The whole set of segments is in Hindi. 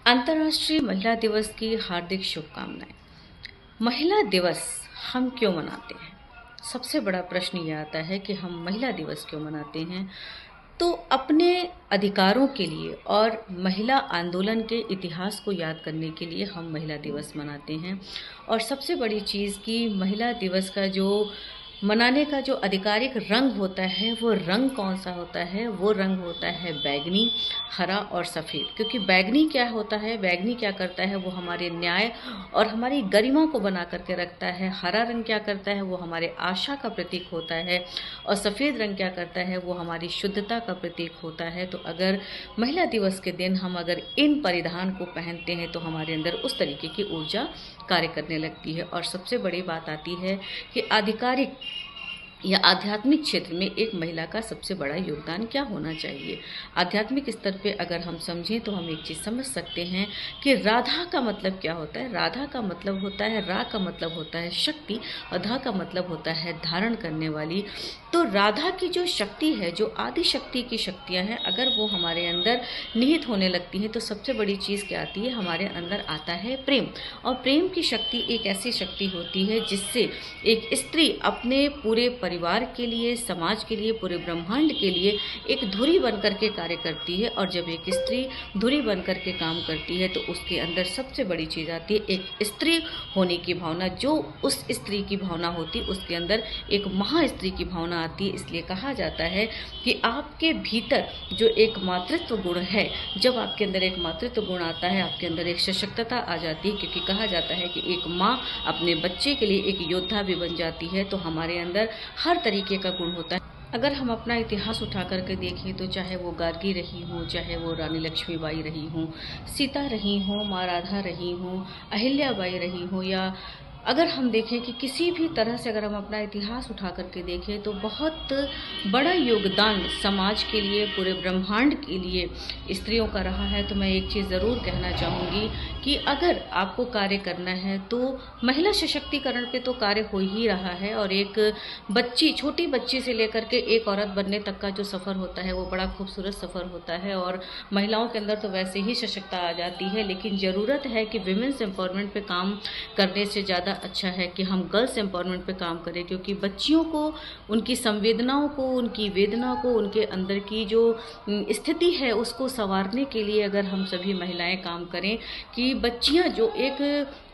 अंतर्राष्ट्रीय महिला दिवस की हार्दिक शुभकामनाएं। महिला दिवस हम क्यों मनाते हैं? सबसे बड़ा प्रश्न ये आता है कि हम महिला दिवस क्यों मनाते हैं। तो अपने अधिकारों के लिए और महिला आंदोलन के इतिहास को याद करने के लिए हम महिला दिवस मनाते हैं। और सबसे बड़ी चीज़ कि महिला दिवस का जो मनाने का जो आधिकारिक रंग होता है, वो रंग कौन सा होता है? वो रंग होता है बैगनी, हरा और सफ़ेद। क्योंकि बैगनी क्या होता है, बैगनी क्या करता है, वो हमारे न्याय और हमारी गरिमा को बना करके रखता है। हरा रंग क्या करता है, वो हमारे आशा का प्रतीक होता है। और सफ़ेद रंग क्या करता है, वो हमारी शुद्धता का प्रतीक होता है। तो अगर महिला दिवस के दिन हम अगर इन परिधान को पहनते हैं तो हमारे अंदर उस तरीके की ऊर्जा कार्य करने लगती है। और सबसे बड़ी बात आती है कि आधिकारिक या आध्यात्मिक क्षेत्र में एक महिला का सबसे बड़ा योगदान क्या होना चाहिए। आध्यात्मिक स्तर पे अगर हम समझें तो हम एक चीज़ समझ सकते हैं कि राधा का मतलब क्या होता है। राधा का मतलब होता है, रा का मतलब होता है शक्ति और धा का मतलब होता है धारण करने वाली। तो राधा की जो शक्ति है, जो आदि शक्ति की शक्तियाँ हैं, अगर वो हमारे अंदर निहित होने लगती हैं तो सबसे बड़ी चीज़ क्या आती है, हमारे अंदर आता है प्रेम। और प्रेम की शक्ति एक ऐसी शक्ति होती है जिससे एक स्त्री अपने पूरे परिवार के लिए, समाज के लिए, पूरे ब्रह्मांड के लिए एक धुरी बन करके कार्य करती है। और जब एक स्त्री धुरी बन करके काम करती है तो उसके अंदर सबसे बड़ी चीज़ आती है एक स्त्री होने की भावना। जो उस स्त्री की भावना होती है उसके अंदर एक महास्त्री की भावना आती है। इसलिए कहा जाता है कि आपके भीतर जो एक मातृत्व गुण है, जब आपके अंदर एक मातृत्व गुण आता है, आपके अंदर एक सशक्तता आ जाती है। क्योंकि कहा जाता है कि एक माँ अपने बच्चे के लिए एक योद्धा भी बन जाती है। तो हमारे अंदर हर तरीके का गुण होता है। अगर हम अपना इतिहास उठा करके देखें तो चाहे वो गार्गी रही हो, चाहे वो रानी लक्ष्मीबाई रही हो, सीता रही हो, माँ राधा रही हो, अहिल्याबाई रही हो, या अगर हम देखें कि किसी भी तरह से अगर हम अपना इतिहास उठा करके देखें तो बहुत बड़ा योगदान समाज के लिए, पूरे ब्रह्मांड के लिए स्त्रियों का रहा है। तो मैं एक चीज़ ज़रूर कहना चाहूँगी कि अगर आपको कार्य करना है तो महिला सशक्तिकरण पे तो कार्य हो ही रहा है। और एक बच्ची, छोटी बच्ची से लेकर के एक औरत बनने तक का जो सफ़र होता है वो बड़ा खूबसूरत सफ़र होता है। और महिलाओं के अंदर तो वैसे ही सशक्ता आ जाती है, लेकिन ज़रूरत है कि विमेंस एम्पावरमेंट पे काम करने से ज़्यादा अच्छा है कि हम गर्ल्स एम्पावरमेंट पे काम करें। क्योंकि बच्चियों को, उनकी संवेदनाओं को, उनकी वेदना को, उनके अंदर की जो स्थिति है उसको संवारने के लिए अगर हम सभी महिलाएं काम करें कि बच्चियां जो एक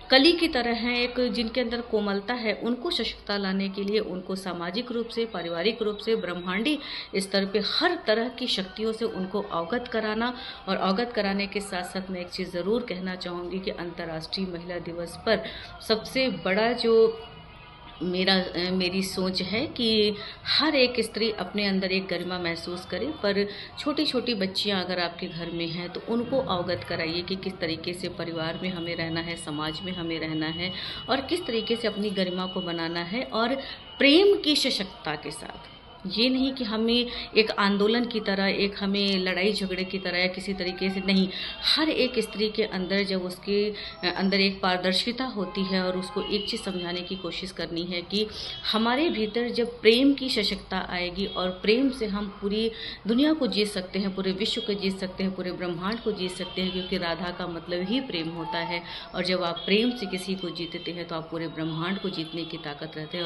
कली की तरह हैं, एक जिनके अंदर कोमलता है, उनको सशक्तता लाने के लिए उनको सामाजिक रूप से, पारिवारिक रूप से, ब्रह्मांडी स्तर पे हर तरह की शक्तियों से उनको अवगत कराना। और अवगत कराने के साथ साथ मैं एक चीज़ ज़रूर कहना चाहूँगी कि अंतर्राष्ट्रीय महिला दिवस पर सबसे बड़ा जो मेरी सोच है कि हर एक स्त्री अपने अंदर एक गरिमा महसूस करे। पर छोटी छोटी बच्चियां अगर आपके घर में हैं तो उनको अवगत कराइए कि किस तरीके से परिवार में हमें रहना है, समाज में हमें रहना है, और किस तरीके से अपनी गरिमा को बनाना है। और प्रेम की सशक्तता के साथ, ये नहीं कि हमें एक आंदोलन की तरह, एक हमें लड़ाई झगड़े की तरह या किसी तरीके से नहीं। हर एक स्त्री के अंदर जब उसके अंदर एक पारदर्शिता होती है और उसको एक चीज़ समझाने की कोशिश करनी है कि हमारे भीतर जब प्रेम की सशक्तता आएगी और प्रेम से हम पूरी दुनिया को जीत सकते हैं, पूरे विश्व को जीत सकते हैं, पूरे ब्रह्मांड को जीत सकते हैं। क्योंकि राधा का मतलब ही प्रेम होता है। और जब आप प्रेम से किसी को जीतते हैं तो आप पूरे ब्रह्मांड को जीतने की ताकत रहते हैं।